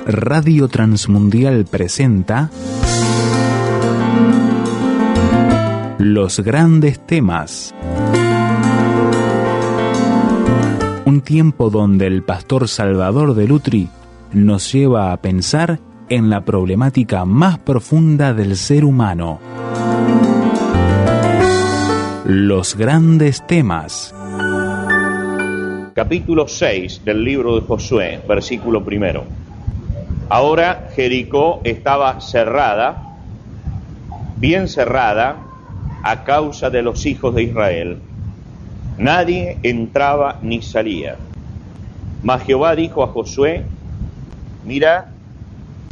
Radio Transmundial presenta Los Grandes Temas. Un tiempo donde el pastor Salvador de Lutri nos lleva a pensar en la problemática más profunda del ser humano. Los Grandes Temas. Capítulo 6 del libro de Josué, versículo 1. Ahora Jericó estaba cerrada, bien cerrada, a causa de los hijos de Israel. Nadie entraba ni salía. Mas Jehová dijo a Josué: mira,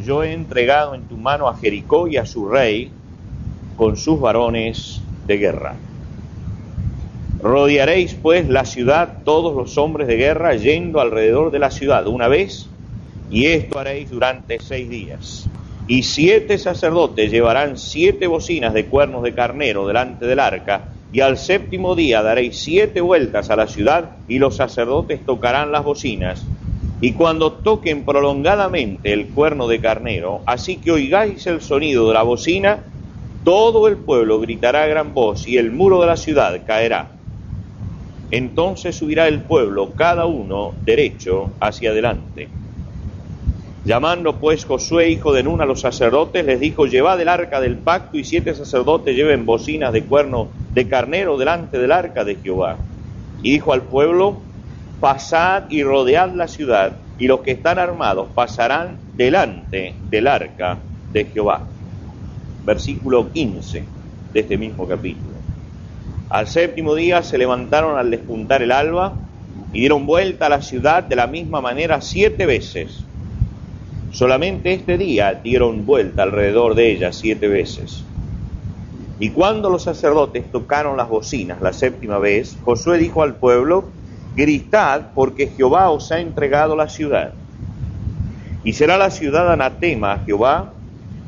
yo he entregado en tu mano a Jericó y a su rey con sus varones de guerra. Rodearéis pues la ciudad todos los hombres de guerra yendo alrededor de la ciudad una vez, y esto haréis durante 6 días. Y 7 sacerdotes llevarán 7 bocinas de cuernos de carnero delante del arca, y al 7º día daréis 7 vueltas a la ciudad, y los sacerdotes tocarán las bocinas. Y cuando toquen prolongadamente el cuerno de carnero, así que oigáis el sonido de la bocina, todo el pueblo gritará a gran voz, y el muro de la ciudad caerá. Entonces subirá el pueblo, cada uno derecho hacia adelante. Llamando pues Josué, hijo de Nun, a los sacerdotes, les dijo: llevad el arca del pacto, y 7 sacerdotes lleven bocinas de cuerno de carnero delante del arca de Jehová. Y dijo al pueblo: pasad y rodead la ciudad, y los que están armados pasarán delante del arca de Jehová. Versículo 15 de este mismo capítulo. Al 7º día se levantaron al despuntar el alba, y dieron vuelta a la ciudad de la misma manera 7 veces. Solamente este día dieron vuelta alrededor de ella 7 veces. Y cuando los sacerdotes tocaron las bocinas la 7ª vez, Josué dijo al pueblo: gritad, porque Jehová os ha entregado la ciudad. Y será la ciudad anatema a Jehová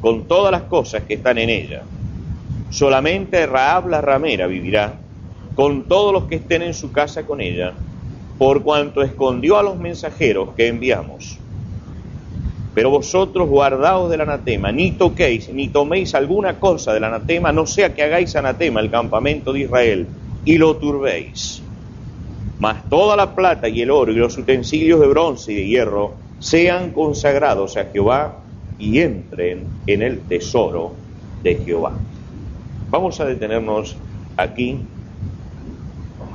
con todas las cosas que están en ella. Solamente Rahab la ramera vivirá, con todos los que estén en su casa con ella, por cuanto escondió a los mensajeros que enviamos. Pero vosotros guardaos del anatema, ni toquéis, ni toméis alguna cosa del anatema, no sea que hagáis anatema el campamento de Israel, y lo turbéis. Mas toda la plata y el oro y los utensilios de bronce y de hierro sean consagrados a Jehová, y entren en el tesoro de Jehová. Vamos a detenernos aquí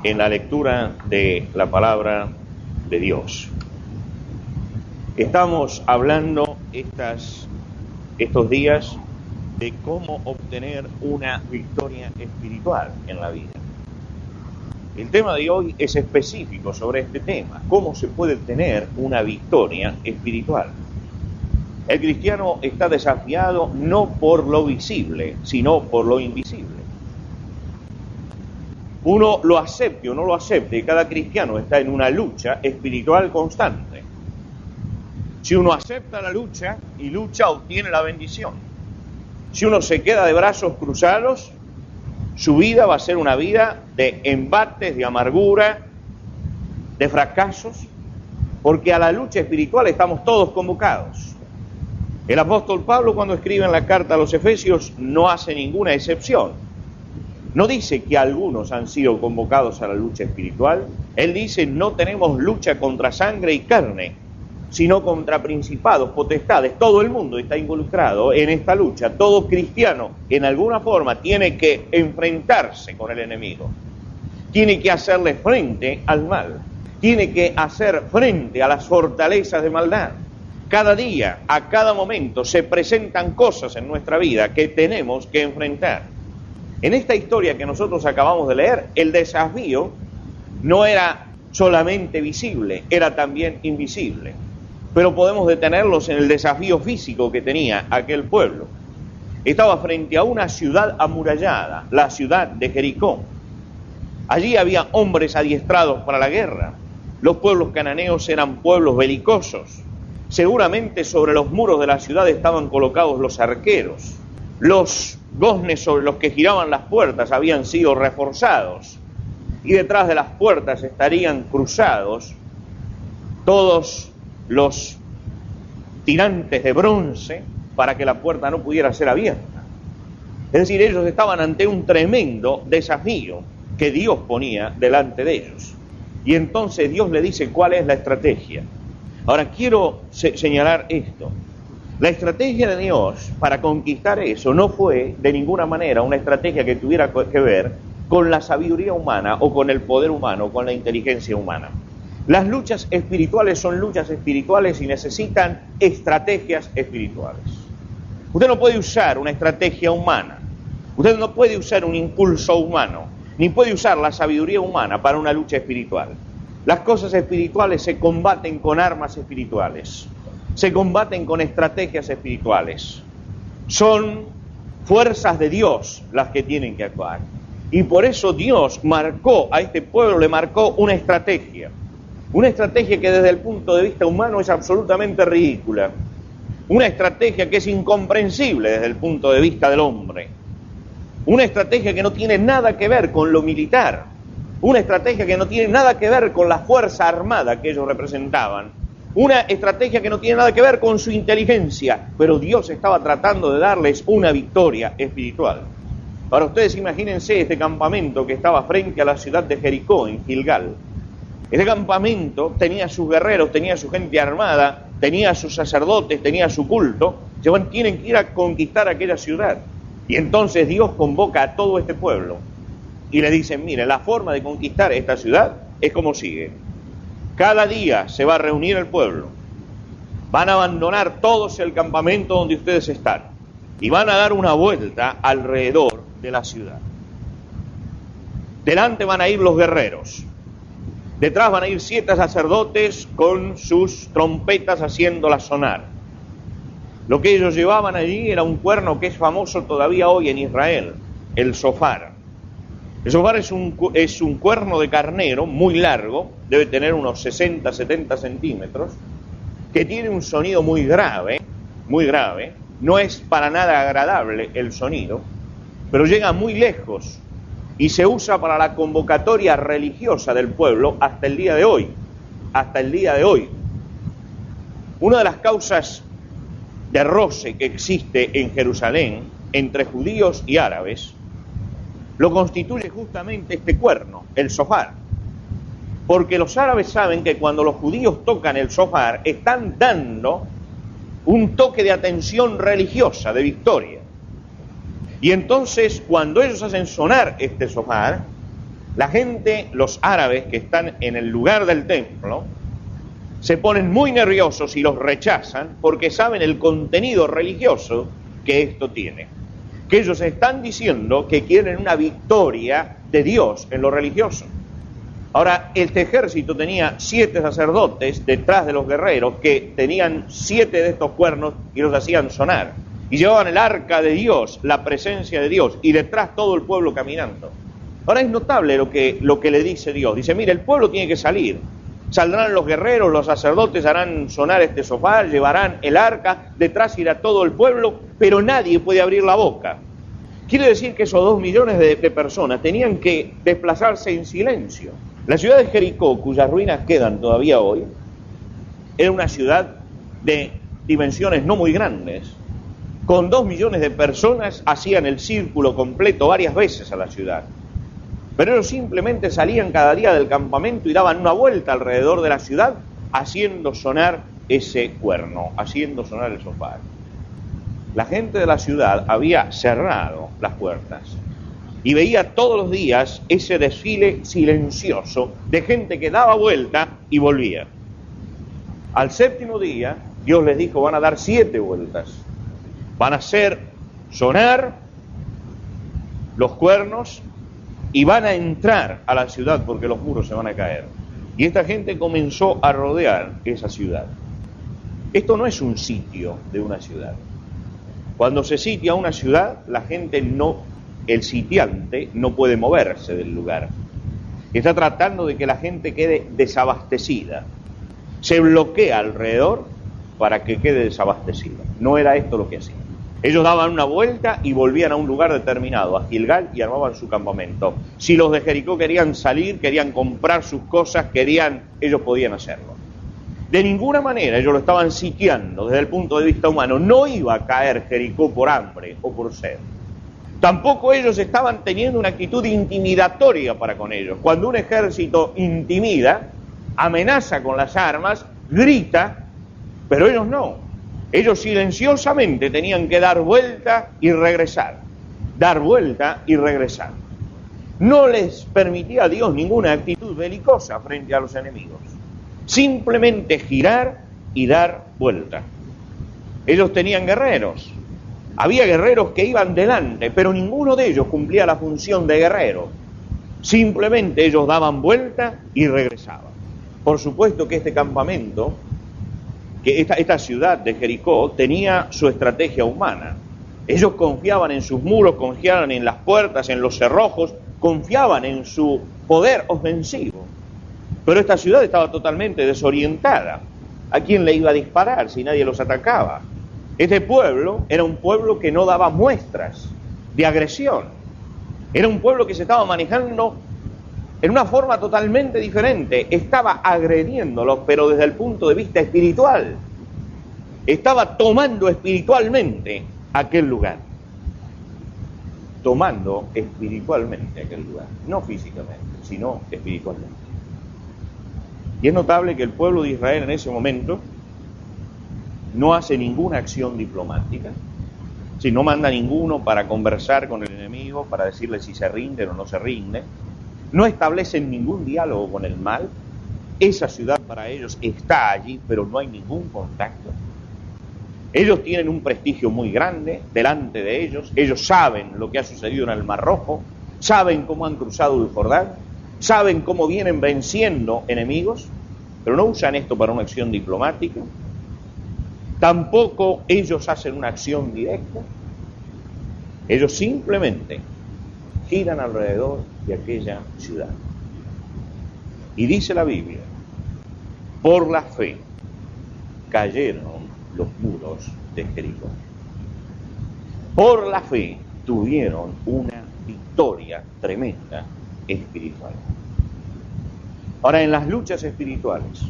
en la lectura de la palabra de Dios. Estamos hablando estos días de cómo obtener una victoria espiritual en la vida. El tema de hoy es específico sobre este tema: cómo se puede tener una victoria espiritual. El cristiano está desafiado no por lo visible, sino por lo invisible. Uno lo acepte o no lo acepte, cada cristiano está en una lucha espiritual constante. Si uno acepta la lucha y lucha, obtiene la bendición. Si uno se queda de brazos cruzados, su vida va a ser una vida de embates, de amargura, de fracasos, porque a la lucha espiritual estamos todos convocados. El apóstol Pablo, cuando escribe en la carta a los Efesios, no hace ninguna excepción. No dice que algunos han sido convocados a la lucha espiritual. Él dice: no tenemos lucha contra sangre y carne, sino contra principados, potestades. Todo el mundo está involucrado en esta lucha. Todo cristiano, en alguna forma, tiene que enfrentarse con el enemigo. Tiene que hacerle frente al mal. Tiene que hacer frente a las fortalezas de maldad. Cada día, a cada momento, se presentan cosas en nuestra vida que tenemos que enfrentar. En esta historia que nosotros acabamos de leer, el desafío no era solamente visible, era también invisible. Pero podemos detenerlos en el desafío físico que tenía aquel pueblo. Estaba frente a una ciudad amurallada, la ciudad de Jericó. Allí había hombres adiestrados para la guerra. Los pueblos cananeos eran pueblos belicosos. Seguramente sobre los muros de la ciudad estaban colocados los arqueros. Los goznes sobre los que giraban las puertas habían sido reforzados, y detrás de las puertas estarían cruzados todos los tirantes de bronce para que la puerta no pudiera ser abierta. Es decir, ellos estaban ante un tremendo desafío que Dios ponía delante de ellos. Y entonces Dios le dice cuál es la estrategia. Ahora quiero señalar esto. La estrategia de Dios para conquistar eso no fue de ninguna manera una estrategia que tuviera que ver con la sabiduría humana o con el poder humano o con la inteligencia humana. Las luchas espirituales son luchas espirituales y necesitan estrategias espirituales. Usted no puede usar una estrategia humana, usted no puede usar un impulso humano, ni puede usar la sabiduría humana para una lucha espiritual. Las cosas espirituales se combaten con armas espirituales, se combaten con estrategias espirituales. Son fuerzas de Dios las que tienen que actuar. Y por eso Dios marcó a este pueblo, le marcó una estrategia que desde el punto de vista humano es absolutamente ridícula, una estrategia que es incomprensible desde el punto de vista del hombre, una estrategia que no tiene nada que ver con lo militar, una estrategia que no tiene nada que ver con la fuerza armada que ellos representaban, una estrategia que no tiene nada que ver con su inteligencia, pero Dios estaba tratando de darles una victoria espiritual. Ahora ustedes imagínense este campamento que estaba frente a la ciudad de Jericó, en Gilgal. Ese campamento tenía sus guerreros, tenía su gente armada, tenía sus sacerdotes, tenía su culto. Tienen que ir a conquistar aquella ciudad. Y entonces Dios convoca a todo este pueblo y le dicen, mire, la forma de conquistar esta ciudad es como sigue. Cada día se va a reunir el pueblo, van a abandonar todos el campamento donde ustedes están y van a dar una vuelta alrededor de la ciudad. Delante van a ir los guerreros, detrás van a ir 7 sacerdotes con sus trompetas haciéndolas sonar. Lo que ellos llevaban allí era un cuerno que es famoso todavía hoy en Israel, el shofar. El shofar es un cuerno de carnero muy largo, debe tener unos 60, 70 centímetros, que tiene un sonido muy grave, no es para nada agradable el sonido, pero llega muy lejos y se usa para la convocatoria religiosa del pueblo hasta el día de hoy, Una de las causas de roce que existe en Jerusalén entre judíos y árabes lo constituye justamente este cuerno, el shofar. Porque los árabes saben que cuando los judíos tocan el shofar están dando un toque de atención religiosa, de victoria. Y entonces cuando ellos hacen sonar este shofar, la gente, los árabes que están en el lugar del templo, se ponen muy nerviosos y los rechazan porque saben el contenido religioso que esto tiene. Que ellos están diciendo que quieren una victoria de Dios en lo religioso. Ahora, este ejército tenía 7 sacerdotes detrás de los guerreros que tenían 7 de estos cuernos y los hacían sonar. Y llevaban el arca de Dios, la presencia de Dios, y detrás todo el pueblo caminando. Ahora es notable lo que le dice Dios. Dice, mire, el pueblo tiene que salir. Saldrán los guerreros, los sacerdotes harán sonar este shofar, llevarán el arca, detrás irá todo el pueblo, pero nadie puede abrir la boca. Quiere decir que esos 2 millones de personas tenían que desplazarse en silencio. La ciudad de Jericó, cuyas ruinas quedan todavía hoy, era una ciudad de dimensiones no muy grandes. Con 2 millones de personas hacían el círculo completo varias veces a la ciudad. Pero ellos simplemente salían cada día del campamento y daban una vuelta alrededor de la ciudad haciendo sonar ese cuerno, haciendo sonar el shofar. La gente de la ciudad había cerrado las puertas y veía todos los días ese desfile silencioso de gente que daba vuelta y volvía. Al 7º día, Dios les dijo, van a dar 7 vueltas. Van a hacer sonar los cuernos y van a entrar a la ciudad porque los muros se van a caer. Y esta gente comenzó a rodear esa ciudad. Esto no es un sitio de una ciudad. Cuando se sitia una ciudad, la gente el sitiante no puede moverse del lugar. Está tratando de que la gente quede desabastecida. Se bloquea alrededor para que quede desabastecida. No era esto lo que hacía. Ellos daban una vuelta y volvían a un lugar determinado, a Gilgal, y armaban su campamento. Si los de Jericó querían salir, querían comprar sus cosas, ellos podían hacerlo. De ninguna manera ellos lo estaban sitiando desde el punto de vista humano. No iba a caer Jericó por hambre o por sed. Tampoco ellos estaban teniendo una actitud intimidatoria para con ellos. Cuando un ejército intimida, amenaza con las armas, grita, pero ellos no. Ellos silenciosamente tenían que dar vuelta y regresar. Dar vuelta y regresar. No les permitía a Dios ninguna actitud belicosa frente a los enemigos. Simplemente girar y dar vuelta. Ellos tenían guerreros. Había guerreros que iban delante, pero ninguno de ellos cumplía la función de guerrero. Simplemente ellos daban vuelta y regresaban. Por supuesto que este campamento, que esta ciudad de Jericó tenía su estrategia humana. Ellos confiaban en sus muros, confiaban en las puertas, en los cerrojos, confiaban en su poder ofensivo. Pero esta ciudad estaba totalmente desorientada. ¿A quién le iba a disparar si nadie los atacaba? Este pueblo era un pueblo que no daba muestras de agresión. Era un pueblo que se estaba manejando en una forma totalmente diferente. Estaba agrediéndolos, pero desde el punto de vista espiritual. Estaba tomando espiritualmente aquel lugar. Tomando espiritualmente aquel lugar. No físicamente, sino espiritualmente. Y es notable que el pueblo de Israel en ese momento no hace ninguna acción diplomática. Si no manda ninguno para conversar con el enemigo, para decirle si se rinde o no se rinde. No establecen ningún diálogo con el mal. Esa ciudad para ellos está allí, pero no hay ningún contacto. Ellos tienen un prestigio muy grande delante de ellos. Ellos saben lo que ha sucedido en el Mar Rojo, saben cómo han cruzado el Jordán, saben cómo vienen venciendo enemigos, pero no usan esto para una acción diplomática. Tampoco ellos hacen una acción directa. Ellos simplemente giran alrededor de aquella ciudad. Y dice la Biblia, por la fe cayeron los muros de Jericó. Por la fe tuvieron una victoria tremenda espiritual. Ahora, en las luchas espirituales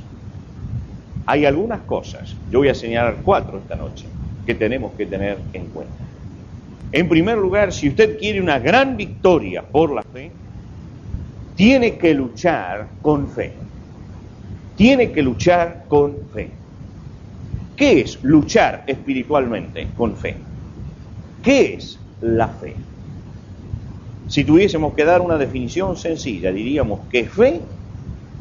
hay algunas cosas, yo voy a señalar 4 esta noche, que tenemos que tener en cuenta. En primer lugar, si usted quiere una gran victoria por la fe, tiene que luchar con fe. Tiene que luchar con fe. ¿Qué es luchar espiritualmente con fe? ¿Qué es la fe? Si tuviésemos que dar una definición sencilla, diríamos que fe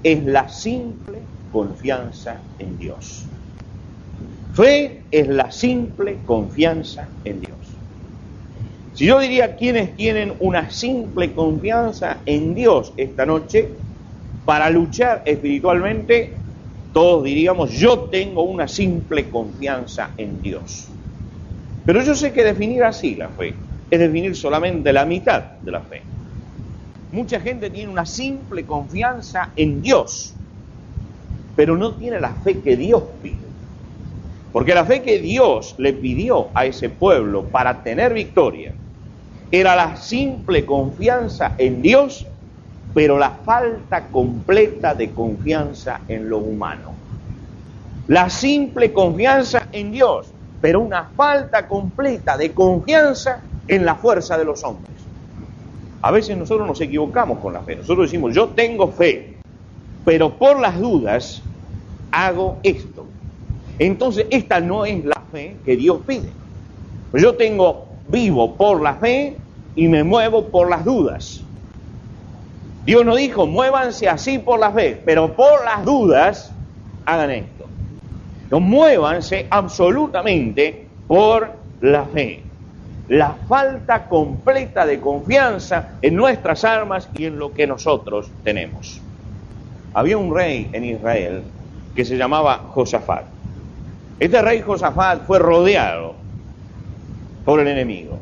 es la simple confianza en Dios. Fe es la simple confianza en Dios. Si yo diría quienes tienen una simple confianza en Dios esta noche, para luchar espiritualmente, todos diríamos, yo tengo una simple confianza en Dios. Pero yo sé que definir así la fe es definir solamente la mitad de la fe. Mucha gente tiene una simple confianza en Dios, pero no tiene la fe que Dios pide. Porque la fe que Dios le pidió a ese pueblo para tener victoria era la simple confianza en Dios, pero la falta completa de confianza en lo humano. La simple confianza en Dios, pero una falta completa de confianza en la fuerza de los hombres. A veces nosotros nos equivocamos con la fe. Nosotros decimos, yo tengo fe, pero por las dudas hago esto. Entonces, esta no es la fe que Dios pide. Pues yo vivo por la fe y me muevo por las dudas. Dios no dijo, muévanse así por la fe, pero por las dudas hagan esto. No, muévanse absolutamente por la fe. La falta completa de confianza en nuestras armas y en lo que nosotros tenemos. Había un rey en Israel que se llamaba Josafat. Este rey Josafat fue rodeado por el enemigo.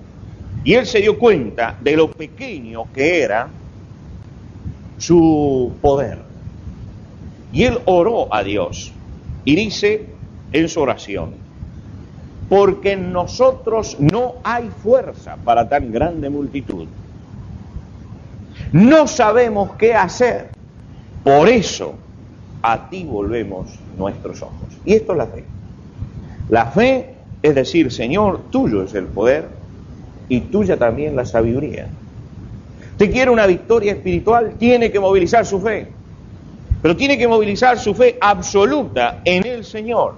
Y él se dio cuenta de lo pequeño que era su poder. Y él oró a Dios. Y dice en su oración, porque en nosotros no hay fuerza para tan grande multitud. No sabemos qué hacer. Por eso a ti volvemos nuestros ojos. Y esto es la fe. La fe es decir, Señor, tuyo es el poder y tuya también la sabiduría. Usted quiere una victoria espiritual, tiene que movilizar su fe. Pero tiene que movilizar su fe absoluta en el Señor.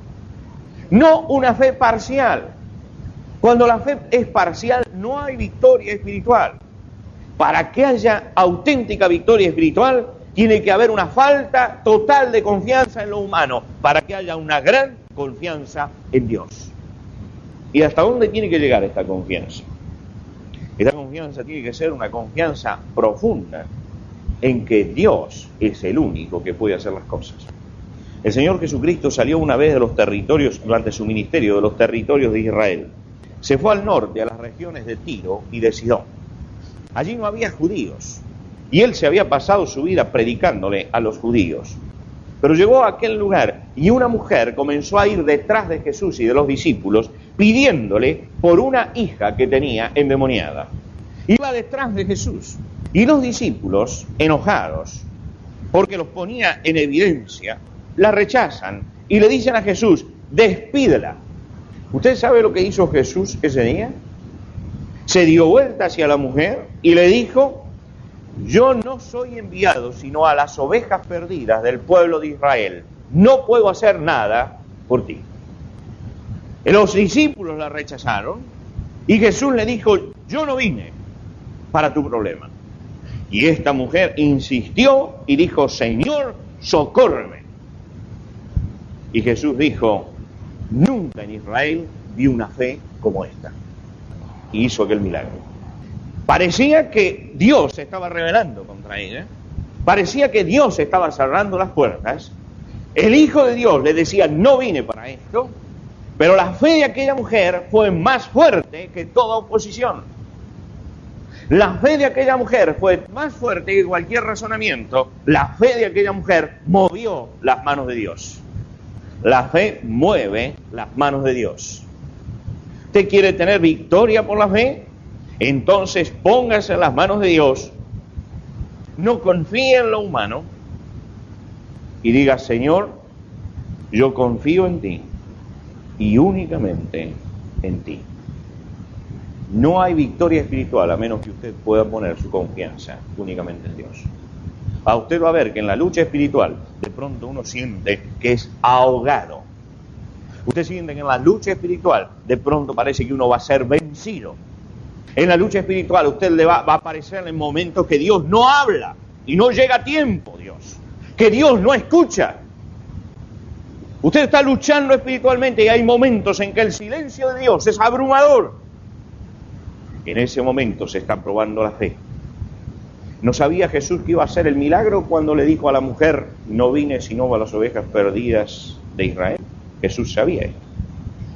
No una fe parcial. Cuando la fe es parcial, no hay victoria espiritual. Para que haya auténtica victoria espiritual, tiene que haber una falta total de confianza en lo humano, para que haya una gran confianza en Dios. ¿Y hasta dónde tiene que llegar esta confianza? Esta confianza tiene que ser una confianza profunda en que Dios es el único que puede hacer las cosas. El Señor Jesucristo salió una vez de los territorios, durante su ministerio, de los territorios de Israel. Se fue al norte, a las regiones de Tiro y de Sidón. Allí no había judíos, y Él se había pasado su vida predicándole a los judíos. Pero llegó a aquel lugar, y una mujer comenzó a ir detrás de Jesús y de los discípulos, pidiéndole por una hija que tenía endemoniada. Iba detrás de Jesús, y los discípulos, enojados, porque los ponía en evidencia, la rechazan, y le dicen a Jesús, despídela. ¿Usted sabe lo que hizo Jesús ese día? Se dio vuelta hacia la mujer y le dijo, yo no soy enviado sino a las ovejas perdidas del pueblo de Israel. No puedo hacer nada por ti. Los discípulos la rechazaron y Jesús le dijo, yo no vine para tu problema. Y esta mujer insistió y dijo, Señor, socórreme. Y Jesús dijo, nunca en Israel vi una fe como esta. Y hizo aquel milagro. Parecía que Dios se estaba rebelando contra ella. Parecía que Dios estaba cerrando las puertas. El Hijo de Dios le decía, no vine para esto. Pero la fe de aquella mujer fue más fuerte que toda oposición. La fe de aquella mujer fue más fuerte que cualquier razonamiento. La fe de aquella mujer movió las manos de Dios. La fe mueve las manos de Dios. ¿Usted quiere tener victoria por la fe? Entonces póngase en las manos de Dios. No confíe en lo humano. Y diga, Señor, yo confío en ti. Y únicamente en ti. No hay victoria espiritual a menos que usted pueda poner su confianza únicamente en Dios. A usted va a ver que en la lucha espiritual de pronto uno siente que es ahogado. Usted siente que en la lucha espiritual de pronto parece que uno va a ser vencido. En la lucha espiritual usted le va a aparecer en momentos que Dios no habla y no llega a tiempo, Dios. Que Dios no escucha. Usted está luchando espiritualmente y hay momentos en que el silencio de Dios es abrumador. En ese momento se está probando la fe. ¿No sabía Jesús que iba a hacer el milagro cuando le dijo a la mujer, no vine sino a las ovejas perdidas de Israel? Jesús sabía esto.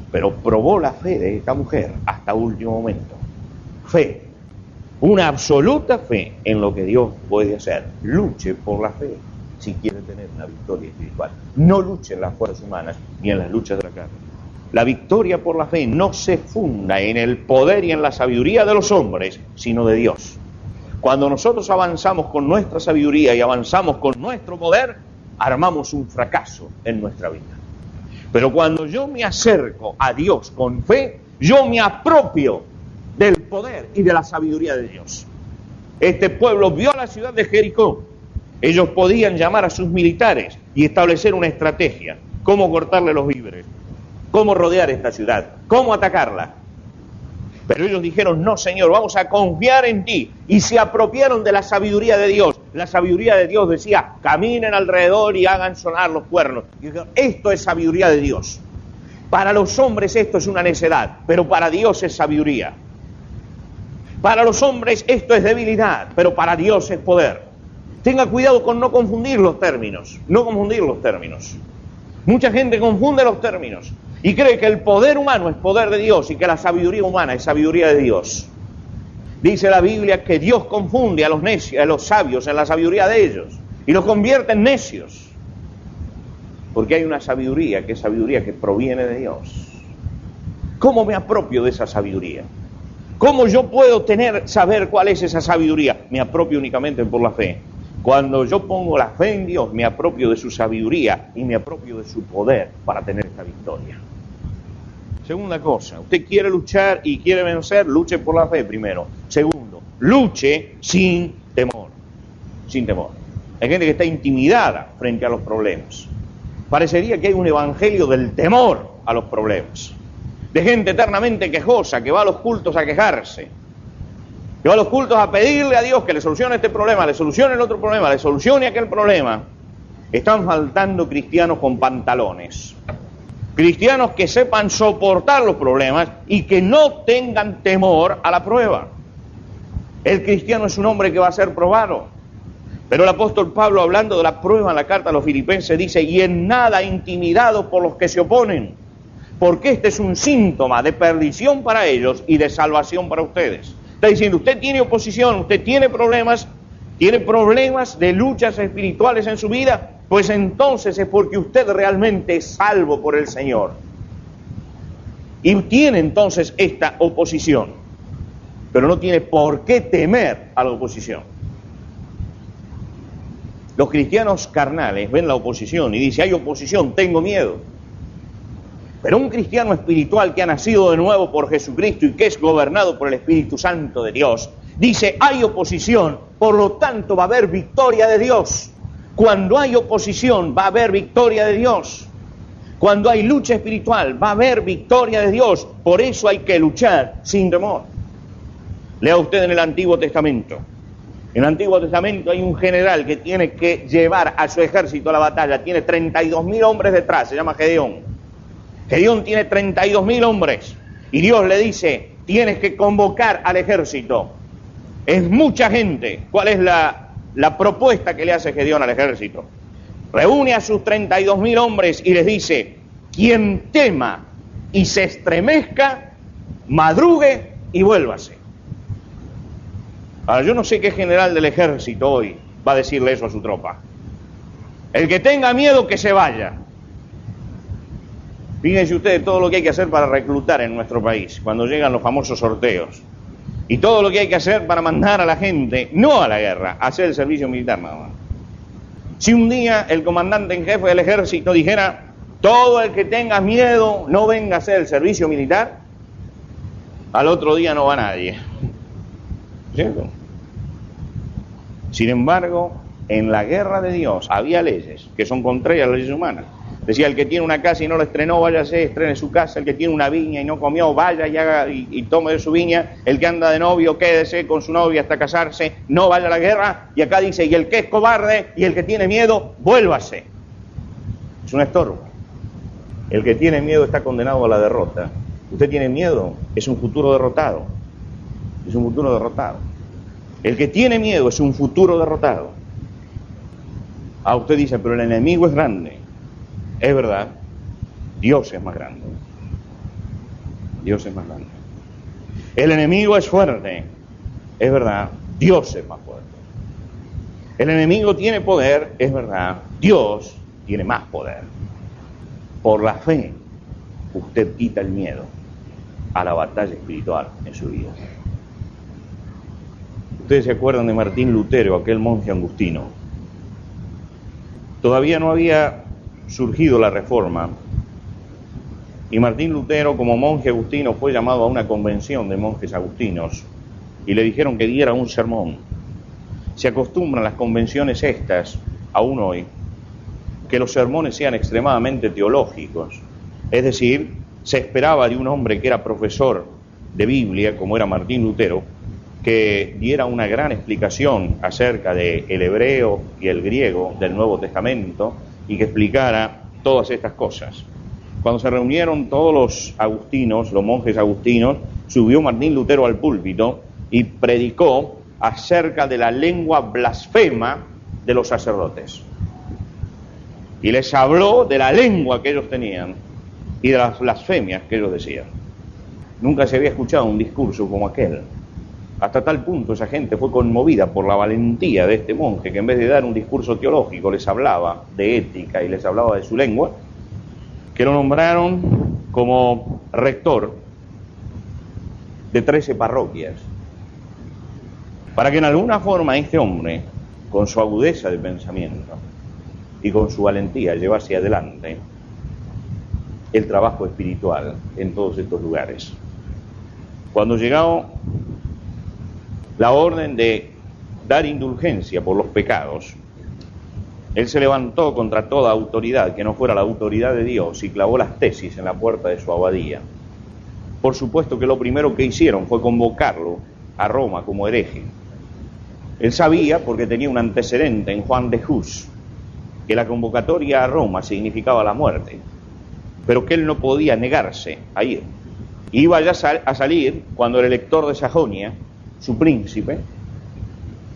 Pero probó la fe de esta mujer hasta último momento. Fe. Una absoluta fe en lo que Dios puede hacer. Luche por la fe si quiere tener una victoria espiritual. No luche en las fuerzas humanas ni en las luchas de la carne. La victoria por la fe no se funda en el poder y en la sabiduría de los hombres, sino de Dios. Cuando nosotros avanzamos con nuestra sabiduría y avanzamos con nuestro poder, armamos un fracaso en nuestra vida. Pero cuando yo me acerco a Dios con fe, yo me apropio del poder y de la sabiduría de Dios. Este pueblo vio la ciudad de Jericó. Ellos podían llamar a sus militares y establecer una estrategia. Cómo cortarle los víveres, cómo rodear esta ciudad, cómo atacarla. Pero ellos dijeron, no Señor, vamos a confiar en ti. Y se apropiaron de la sabiduría de Dios. La sabiduría de Dios decía, caminen alrededor y hagan sonar los cuernos. Y dijeron, esto es sabiduría de Dios. Para los hombres esto es una necedad, pero para Dios es sabiduría. Para los hombres esto es debilidad, pero para Dios es poder. Tenga cuidado con no confundir los términos. No confundir los términos. Mucha gente confunde los términos y cree que el poder humano es poder de Dios y que la sabiduría humana es sabiduría de Dios. Dice la Biblia que Dios confunde a los necios, a los sabios en la sabiduría de ellos y los convierte en necios. Porque hay una sabiduría que es sabiduría que proviene de Dios. ¿Cómo me apropio de esa sabiduría? ¿Cómo yo puedo saber cuál es esa sabiduría? Me apropio únicamente por la fe. Cuando yo pongo la fe en Dios, me apropio de su sabiduría y me apropio de su poder para tener esta victoria. Segunda cosa, usted quiere luchar y quiere vencer, luche por la fe primero. Segundo, luche sin temor. Sin temor. Hay gente que está intimidada frente a los problemas. Parecería que hay un evangelio del temor a los problemas. De gente eternamente quejosa que va a los cultos a quejarse. Que va a los cultos a pedirle a Dios que le solucione este problema, le solucione el otro problema, le solucione aquel problema. Están faltando cristianos con pantalones. Cristianos que sepan soportar los problemas y que no tengan temor a la prueba. El cristiano es un hombre que va a ser probado. Pero el apóstol Pablo, hablando de la prueba en la carta a los Filipenses, dice: y en nada intimidado por los que se oponen, porque este es un síntoma de perdición para ellos y de salvación para ustedes. Está diciendo, usted tiene oposición, usted tiene problemas de luchas espirituales en su vida, pues entonces es porque usted realmente es salvo por el Señor. Y tiene entonces esta oposición, pero no tiene por qué temer a la oposición. Los cristianos carnales ven la oposición y dicen, hay oposición, tengo miedo. Pero un cristiano espiritual que ha nacido de nuevo por Jesucristo y que es gobernado por el Espíritu Santo de Dios, dice, hay oposición, por lo tanto va a haber victoria de Dios. Cuando hay oposición va a haber victoria de Dios. Cuando hay lucha espiritual va a haber victoria de Dios. Por eso hay que luchar sin temor. Lea usted en el Antiguo Testamento. En el Antiguo Testamento hay un general que tiene que llevar a su ejército a la batalla. Tiene 32.000 hombres detrás, se llama Gedeón. Gedeón tiene 32.000 hombres y Dios le dice, tienes que convocar al ejército. Es mucha gente. ¿Cuál es la propuesta que le hace Gedeón al ejército? Reúne a sus 32.000 hombres y les dice, quien tema y se estremezca, madrugue y vuélvase. Ahora, yo no sé qué general del ejército hoy va a decirle eso a su tropa. El que tenga miedo, que se vaya. Fíjense ustedes todo lo que hay que hacer para reclutar en nuestro país, cuando llegan los famosos sorteos. Y todo lo que hay que hacer para mandar a la gente, no a la guerra, a hacer el servicio militar nada más. Si un día el comandante en jefe del ejército dijera, todo el que tenga miedo no venga a hacer el servicio militar, al otro día no va nadie. ¿Cierto? Sin embargo, en la guerra de Dios había leyes que son contrarias a las leyes humanas. Decía, el que tiene una casa y no la estrenó, váyase, estrene su casa. El que tiene una viña y no comió, vaya y tome de su viña. El que anda de novio, quédese con su novia hasta casarse, no vaya a la guerra. Y acá dice, y el que es cobarde y el que tiene miedo, vuélvase. Es un estorbo. El que tiene miedo está condenado a la derrota. Usted tiene miedo, es un futuro derrotado. Es un futuro derrotado. El que tiene miedo es un futuro derrotado. Ah, usted dice, pero el enemigo es grande. Es verdad, Dios es más grande. Dios es más grande. El enemigo es fuerte. Es verdad, Dios es más fuerte. El enemigo tiene poder. Es verdad, Dios tiene más poder. Por la fe, usted quita el miedo a la batalla espiritual en su vida. Ustedes se acuerdan de Martín Lutero, aquel monje agustino. Todavía no había surgido la Reforma, y Martín Lutero, como monje agustino, fue llamado a una convención de monjes agustinos y le dijeron que diera un sermón. Se acostumbran las convenciones estas, aún hoy, que los sermones sean extremadamente teológicos. Es decir, se esperaba de un hombre que era profesor de Biblia, como era Martín Lutero, que diera una gran explicación acerca del hebreo y el griego del Nuevo Testamento, y que explicara todas estas cosas. Cuando se reunieron todos los agustinos, los monjes agustinos, subió Martín Lutero al púlpito y predicó acerca de la lengua blasfema de los sacerdotes. Y les habló de la lengua que ellos tenían y de las blasfemias que ellos decían. Nunca se había escuchado un discurso como aquel. Hasta tal punto esa gente fue conmovida por la valentía de este monje, que en vez de dar un discurso teológico les hablaba de ética y les hablaba de su lengua, que lo nombraron como rector de 13 parroquias, para que en alguna forma este hombre, con su agudeza de pensamiento y con su valentía, llevase adelante el trabajo espiritual en todos estos lugares. Cuando llegó la orden de dar indulgencia por los pecados, él se levantó contra toda autoridad que no fuera la autoridad de Dios y clavó las tesis en la puerta de su abadía. Por supuesto que lo primero que hicieron fue convocarlo a Roma como hereje. Él sabía, porque tenía un antecedente en Juan de Hus, que la convocatoria a Roma significaba la muerte, pero que él no podía negarse a ir. Iba ya a salir cuando el elector de Sajonia, su príncipe,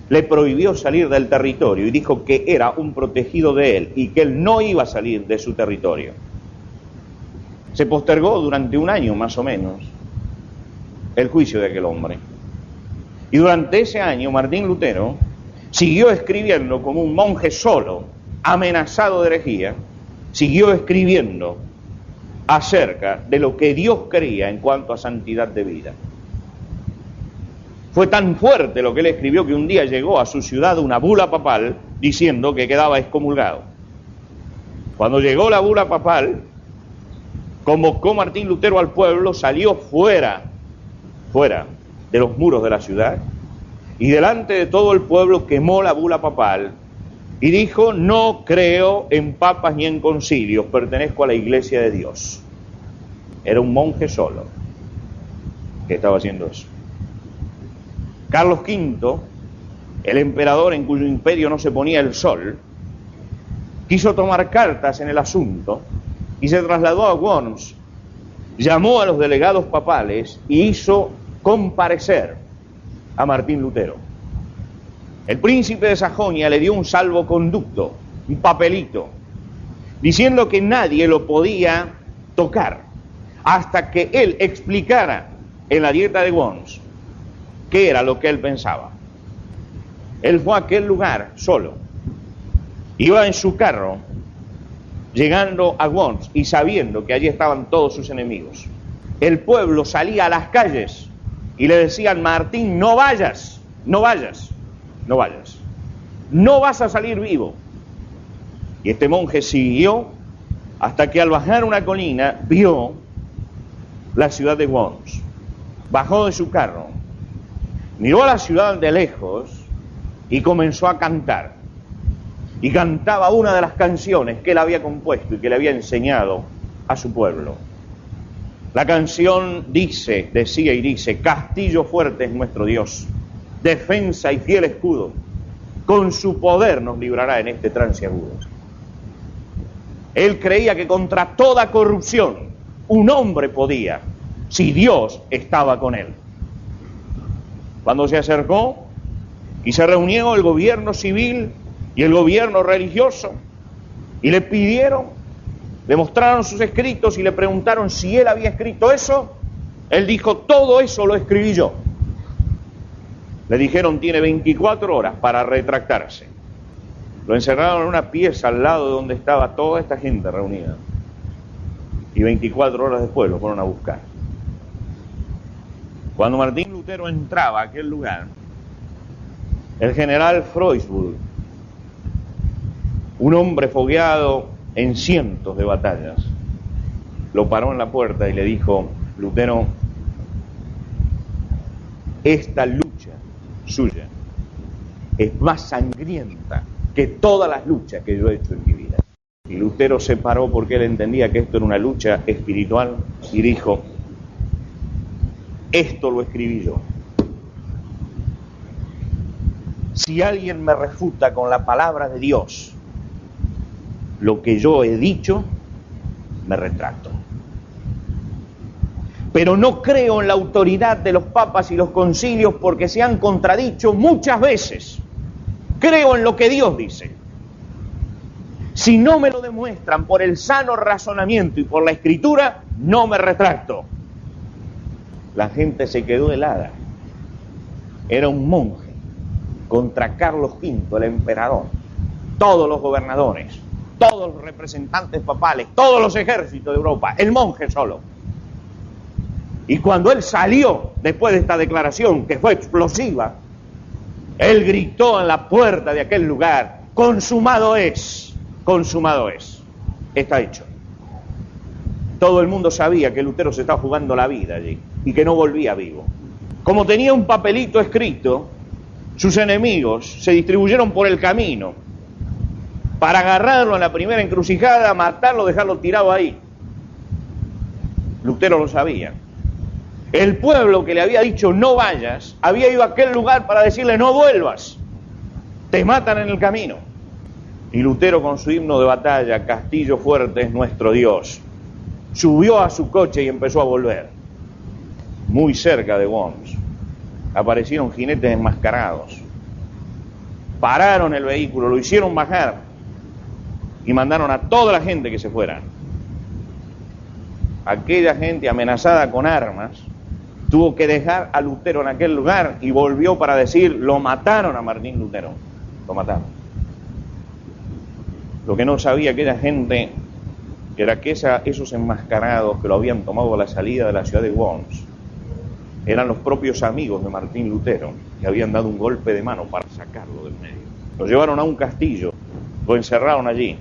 le prohibió salir del territorio y dijo que era un protegido de él y que él no iba a salir de su territorio. Se postergó durante un año más o menos el juicio de aquel hombre. Y durante ese año Martín Lutero siguió escribiendo como un monje solo, amenazado de herejía, siguió escribiendo acerca de lo que Dios quería en cuanto a santidad de vida. Fue tan fuerte lo que él escribió que un día llegó a su ciudad una bula papal diciendo que quedaba excomulgado. Cuando llegó la bula papal, convocó Martín Lutero al pueblo, salió fuera de los muros de la ciudad y delante de todo el pueblo quemó la bula papal y dijo: no creo en papas ni en concilios, pertenezco a la Iglesia de Dios. Era un monje solo que estaba haciendo eso. Carlos V, el emperador en cuyo imperio no se ponía el sol, quiso tomar cartas en el asunto y se trasladó a Worms, llamó a los delegados papales y hizo comparecer a Martín Lutero. El príncipe de Sajonia le dio un salvoconducto, un papelito, diciendo que nadie lo podía tocar hasta que él explicara en la dieta de Worms qué era lo que él pensaba. Él fue a aquel lugar solo, iba en su carro, llegando a Worms y sabiendo que allí estaban todos sus enemigos. El pueblo salía a las calles y le decían: Martín, no vayas, no vayas, no vayas, no vas a salir vivo. Y este monje siguió hasta que al bajar una colina vio la ciudad de Worms. Bajó de su carro, miró a la ciudad de lejos y comenzó a cantar. Y cantaba una de las canciones que él había compuesto y que le había enseñado a su pueblo. La canción decía y dice: castillo fuerte es nuestro Dios, defensa y fiel escudo, con su poder nos librará en este trance agudo. Él creía que contra toda corrupción un hombre podía, si Dios estaba con él. Cuando se acercó y se reunió el gobierno civil y el gobierno religioso y le pidieron, le mostraron sus escritos y le preguntaron si él había escrito eso, él dijo: todo eso lo escribí yo. Le dijeron: tiene 24 horas para retractarse. Lo encerraron en una pieza al lado de donde estaba toda esta gente reunida y 24 horas después lo fueron a buscar. Cuando Martín Lutero entraba a aquel lugar, el general Freusburg, un hombre fogueado en cientos de batallas, lo paró en la puerta y le dijo: Lutero, esta lucha suya es más sangrienta que todas las luchas que yo he hecho en mi vida. Y Lutero se paró porque él entendía que esto era una lucha espiritual y dijo: esto lo escribí yo. Si alguien me refuta con la palabra de Dios lo que yo he dicho, me retracto. Pero no creo en la autoridad de los papas y los concilios porque se han contradicho muchas veces. Creo en lo que Dios dice. Si no me lo demuestran por el sano razonamiento y por la escritura, no me retracto. La gente se quedó helada. Era un monje contra Carlos V, el emperador, todos los gobernadores, todos los representantes papales, todos los ejércitos de Europa, el monje solo. Y cuando él salió, después de esta declaración que fue explosiva, él gritó en la puerta de aquel lugar: consumado es, está hecho. Todo el mundo sabía que Lutero se estaba jugando la vida allí y que no volvía vivo. Como tenía un papelito escrito, sus enemigos se distribuyeron por el camino para agarrarlo en la primera encrucijada, matarlo, dejarlo tirado ahí. Lutero lo sabía. El pueblo que le había dicho no vayas, había ido a aquel lugar para decirle no vuelvas, te matan en el camino. Y Lutero, con su himno de batalla, Castillo fuerte es nuestro Dios, subió a su coche y empezó a volver. Muy cerca de Worms aparecieron jinetes enmascarados, pararon el vehículo, lo hicieron bajar y mandaron a toda la gente que se fuera. Aquella gente amenazada con armas tuvo que dejar a Lutero en aquel lugar y volvió para decir: lo mataron a Martín Lutero, lo mataron. Lo que no sabía aquella gente era que esos enmascarados que lo habían tomado a la salida de la ciudad de Worms eran los propios amigos de Martín Lutero, que habían dado un golpe de mano para sacarlo del medio. Lo llevaron a un castillo, lo encerraron allí,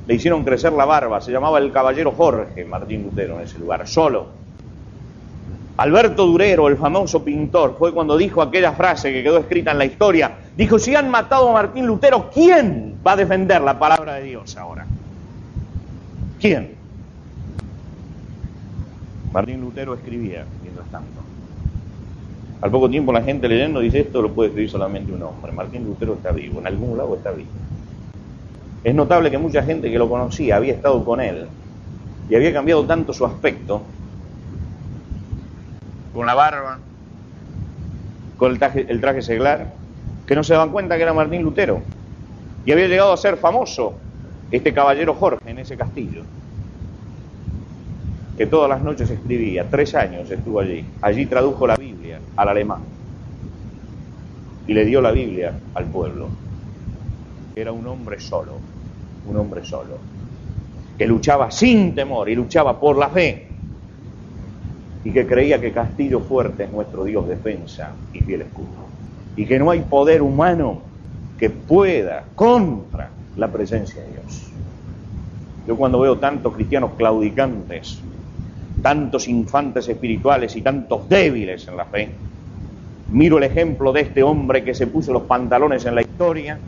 le hicieron crecer la barba, se llamaba el Caballero Jorge Martín Lutero en ese lugar, solo. Alberto Durero, el famoso pintor, fue cuando dijo aquella frase que quedó escrita en la historia. Dijo: si han matado a Martín Lutero, ¿quién va a defender la palabra de Dios ahora? ¿Quién? Martín Lutero escribía, mientras tanto. Al poco tiempo la gente leyendo dice: esto lo puede escribir solamente un hombre. Martín Lutero está vivo, en algún lado está vivo. Es notable que mucha gente que lo conocía había estado con él y había cambiado tanto su aspecto, con la barba, con el traje seglar, que no se daban cuenta que era Martín Lutero. Y había llegado a ser famoso este caballero Jorge en ese castillo, que todas las noches escribía. 3 años estuvo allí. Allí tradujo la Biblia al alemán y le dio la Biblia al pueblo. Era un hombre solo, que luchaba sin temor y luchaba por la fe, y que creía que Castillo fuerte es nuestro Dios defensa y fiel escudo, y que no hay poder humano que pueda contra la presencia de Dios. Yo cuando veo tantos cristianos claudicantes, tantos infantes espirituales y tantos débiles en la fe, miro el ejemplo de este hombre que se puso los pantalones en la historia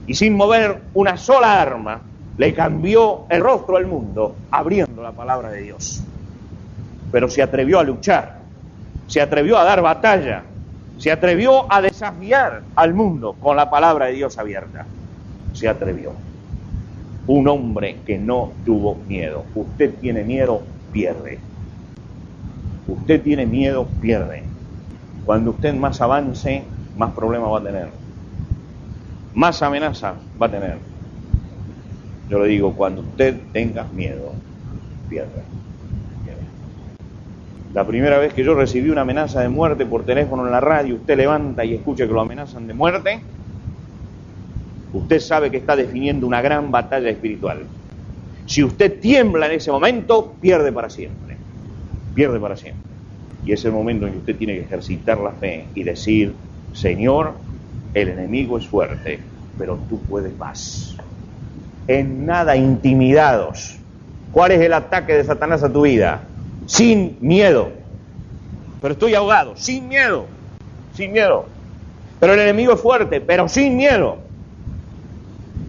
y sin mover una sola arma le cambió el rostro al mundo abriendo la palabra de Dios. Pero se atrevió a luchar, se atrevió a dar batalla, se atrevió a desafiar al mundo con la palabra de Dios abierta. Se atrevió. Un hombre que no tuvo miedo. Usted tiene miedo, pierde. Usted tiene miedo, pierde. Cuando usted más avance, más problemas va a tener, más amenazas va a tener. Yo le digo, cuando usted tenga miedo, pierde. La primera vez que yo recibí una amenaza de muerte por teléfono en la radio, usted levanta y escucha que lo amenazan de muerte, usted sabe que está definiendo una gran batalla espiritual. Si usted tiembla en ese momento, pierde para siempre. Pierde para siempre. Y es el momento en que usted tiene que ejercitar la fe y decir: Señor, el enemigo es fuerte, pero tú puedes más. En nada intimidados. ¿Cuál es el ataque de Satanás a tu vida? Sin miedo. Pero estoy ahogado. Sin miedo. Sin miedo. Pero el enemigo es fuerte, pero sin miedo.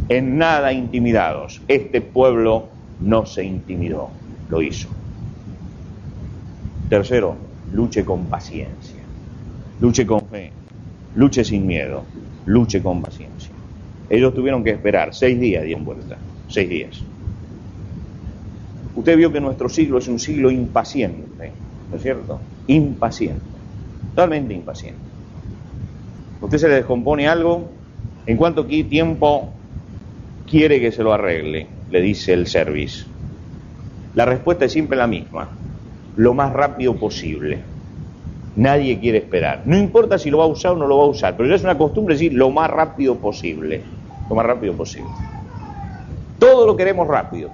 En nada intimidados. Este pueblo no se intimidó, lo hizo. Tercero, luche con paciencia. Luche con fe. Luche sin miedo. Luche con paciencia. Ellos tuvieron que esperar 6 días, dieron vuelta. 6 días. Usted vio que nuestro siglo es un siglo impaciente, ¿no es cierto? Impaciente. Totalmente impaciente. A usted se le descompone algo, ¿en cuánto tiempo quiere que se lo arregle? Le dice el service. La respuesta es siempre la misma: lo más rápido posible. Nadie quiere esperar. No importa si lo va a usar o no lo va a usar, pero ya es una costumbre decir lo más rápido posible. Lo más rápido posible. Todo lo queremos rápido,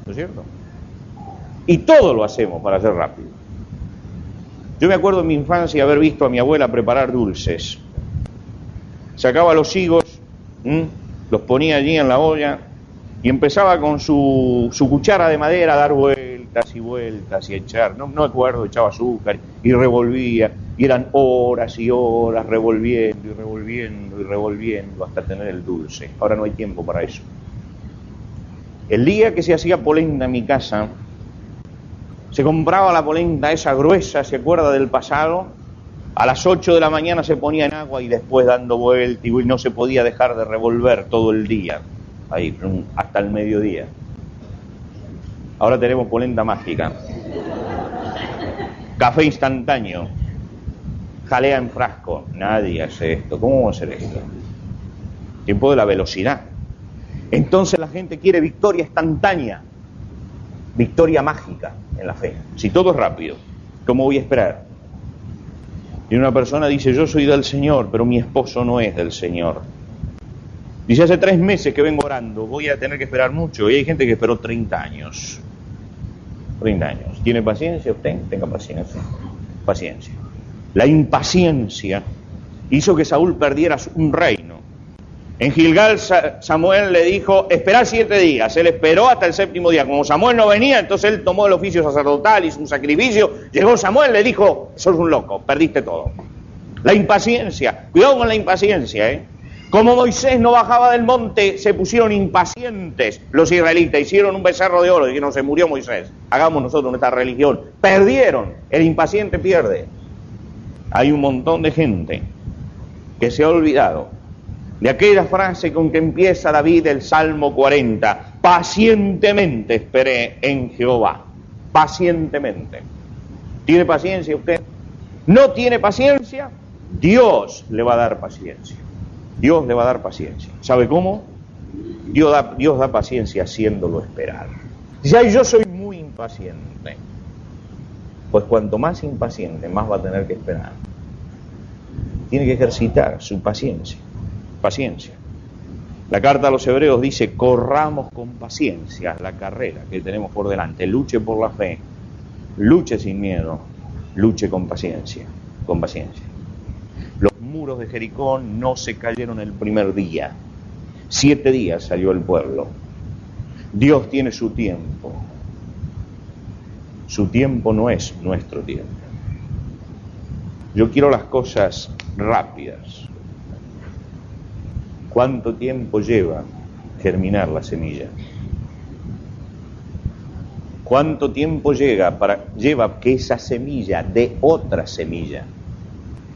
¿no es cierto? Y todo lo hacemos para hacer rápido. Yo me acuerdo en mi infancia haber visto a mi abuela preparar dulces. Sacaba los higos, los ponía allí en la olla y empezaba con su cuchara de madera a dar vueltas y vueltas y a echar, no me acuerdo, echaba azúcar y revolvía, y eran horas y horas revolviendo y revolviendo y revolviendo hasta tener el dulce. Ahora no hay tiempo para eso. El día que se hacía polenta en mi casa, se compraba la polenta esa gruesa, ¿se acuerda del pasado? A las 8 de la mañana se ponía en agua y después dando vuelta y no se podía dejar de revolver todo el día, ahí hasta el mediodía. Ahora tenemos polenta mágica, café instantáneo, jalea en frasco. Nadie hace esto. ¿Cómo vamos a hacer esto? Tiempo de la velocidad. Entonces la gente quiere victoria instantánea, victoria mágica en la fe. Si todo es rápido, ¿cómo voy a esperar? Y una persona dice, yo soy del Señor, pero mi esposo no es del Señor. Dice, hace 3 meses que vengo orando, voy a tener que esperar mucho. Y hay gente que esperó 30 años. 30 años. ¿Tiene paciencia usted? Tenga paciencia. Paciencia. La impaciencia hizo que Saúl perdiera un reino. En Gilgal Samuel le dijo, esperá 7 días. Él esperó hasta el 7º día. Como Samuel no venía, entonces él tomó el oficio sacerdotal, hizo un sacrificio. Llegó Samuel, le dijo, sos un loco, perdiste todo. La impaciencia, cuidado con la impaciencia, ¿eh? Como Moisés no bajaba del monte, se pusieron impacientes los israelitas, hicieron un becerro de oro y no se murió Moisés. Hagamos nosotros nuestra religión. Perdieron, el impaciente pierde. Hay un montón de gente que se ha olvidado de aquella frase con que empieza David el Salmo 40, pacientemente esperé en Jehová, pacientemente. ¿Tiene paciencia usted? ¿No tiene paciencia? Dios le va a dar paciencia. Dios le va a dar paciencia. ¿Sabe cómo? Dios da paciencia haciéndolo esperar. Ya yo soy muy impaciente. Pues cuanto más impaciente, más va a tener que esperar. Tiene que ejercitar su paciencia. Paciencia. La carta a los Hebreos dice, corramos con paciencia la carrera que tenemos por delante. Luche por la fe. Luche sin miedo. Luche con paciencia. Con paciencia. Los muros de Jericó no se cayeron el primer día. 7 días salió el pueblo. Dios tiene su tiempo. Su tiempo no es nuestro tiempo. Yo quiero las cosas rápidas. ¿Cuánto tiempo lleva germinar la semilla? ¿Cuánto tiempo lleva que esa semilla dé otra semilla?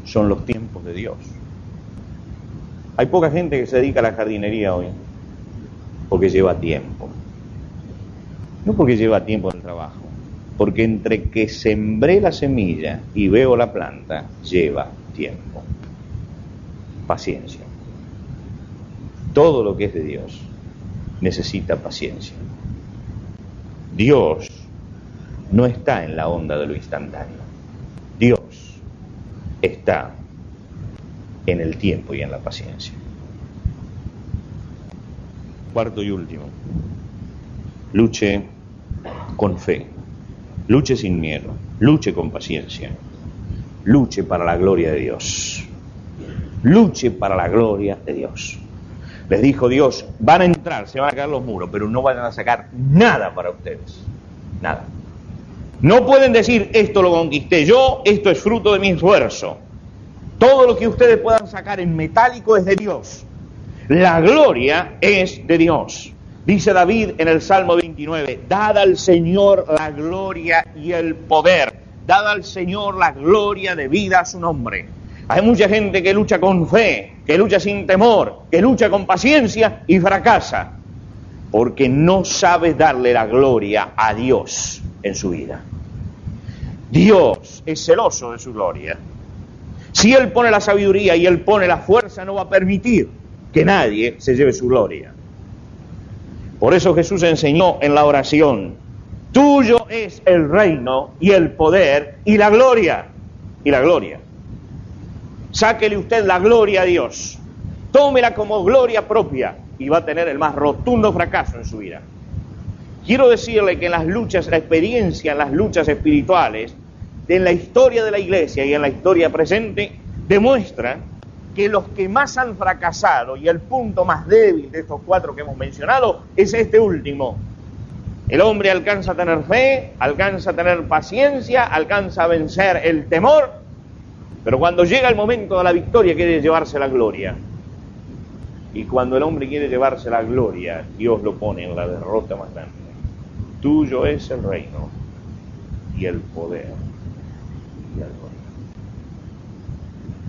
Son los tiempos de Dios. Hay poca gente que se dedica a la jardinería hoy porque lleva tiempo. No porque lleva tiempo en el trabajo, porque entre que sembré la semilla y veo la planta, lleva tiempo. Paciencia. Todo lo que es de Dios necesita paciencia. Dios no está en la onda de lo instantáneo. Dios está en el tiempo y en la paciencia. Cuarto y último. Luche con fe. Luche sin miedo. Luche con paciencia. Luche para la gloria de Dios. Luche para la gloria de Dios. Les dijo Dios, van a entrar, se van a caer los muros, pero no van a sacar nada para ustedes. Nada. No pueden decir, esto lo conquisté yo, esto es fruto de mi esfuerzo. Todo lo que ustedes puedan sacar en metálico es de Dios. La gloria es de Dios. Dice David en el Salmo 29, dad al Señor la gloria y el poder. Dad al Señor la gloria debida a su nombre. Hay mucha gente que lucha con fe, que lucha sin temor, que lucha con paciencia y fracasa, porque no sabe darle la gloria a Dios en su vida. Dios es celoso de su gloria. Si Él pone la sabiduría y Él pone la fuerza, no va a permitir que nadie se lleve su gloria. Por eso Jesús enseñó en la oración, tuyo es el reino y el poder y la gloria. Y la gloria. Sáquele usted la gloria a Dios. Tómela como gloria propia y va a tener el más rotundo fracaso en su vida. Quiero decirle que en las luchas, la experiencia en las luchas espirituales en la historia de la iglesia y en la historia presente, demuestra que los que más han fracasado, y el punto más débil de estos 4 que hemos mencionado, es este último. El hombre alcanza a tener fe, alcanza a tener paciencia, alcanza a vencer el temor, pero cuando llega el momento de la victoria quiere llevarse la gloria. Y cuando el hombre quiere llevarse la gloria, Dios lo pone en la derrota más grande. Tuyo es el reino y el poder y el gloria.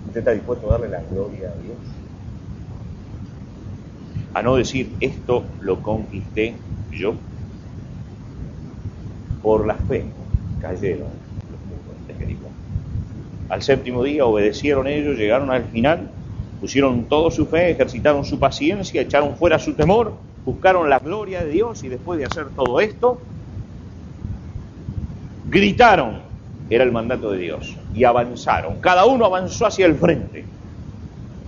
¿Usted está dispuesto a darle la gloria a Dios? A no decir, esto lo conquisté yo. Por la fe cayeron los muros de Jericó. Al 7º día obedecieron ellos, llegaron al final, pusieron toda su fe, ejercitaron su paciencia, echaron fuera su temor, buscaron la gloria de Dios y después de hacer todo esto, gritaron, era el mandato de Dios, y avanzaron. Cada uno avanzó hacia el frente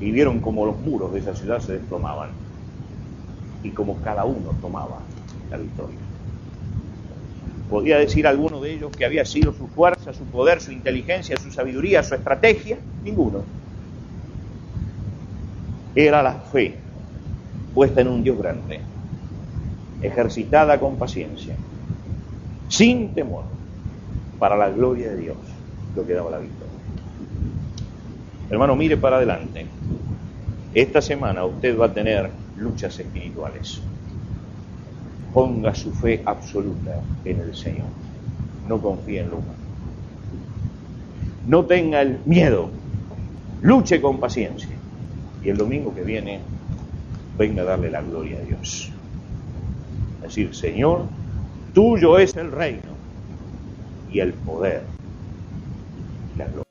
y vieron como los muros de esa ciudad se desplomaban y como cada uno tomaba la victoria. ¿Podía decir alguno de ellos que había sido su fuerza, su poder, su inteligencia, su sabiduría, su estrategia? Ninguno. Era la fe puesta en un Dios grande, ejercitada con paciencia, sin temor, para la gloria de Dios, lo que daba la victoria. Hermano, mire para adelante. Esta semana usted va a tener luchas espirituales. Ponga su fe absoluta en el Señor. No confíe en lo humano. No tenga el miedo. Luche con paciencia. Y el domingo que viene, venga a darle la gloria a Dios. Es decir, Señor, tuyo es el reino y el poder y la gloria.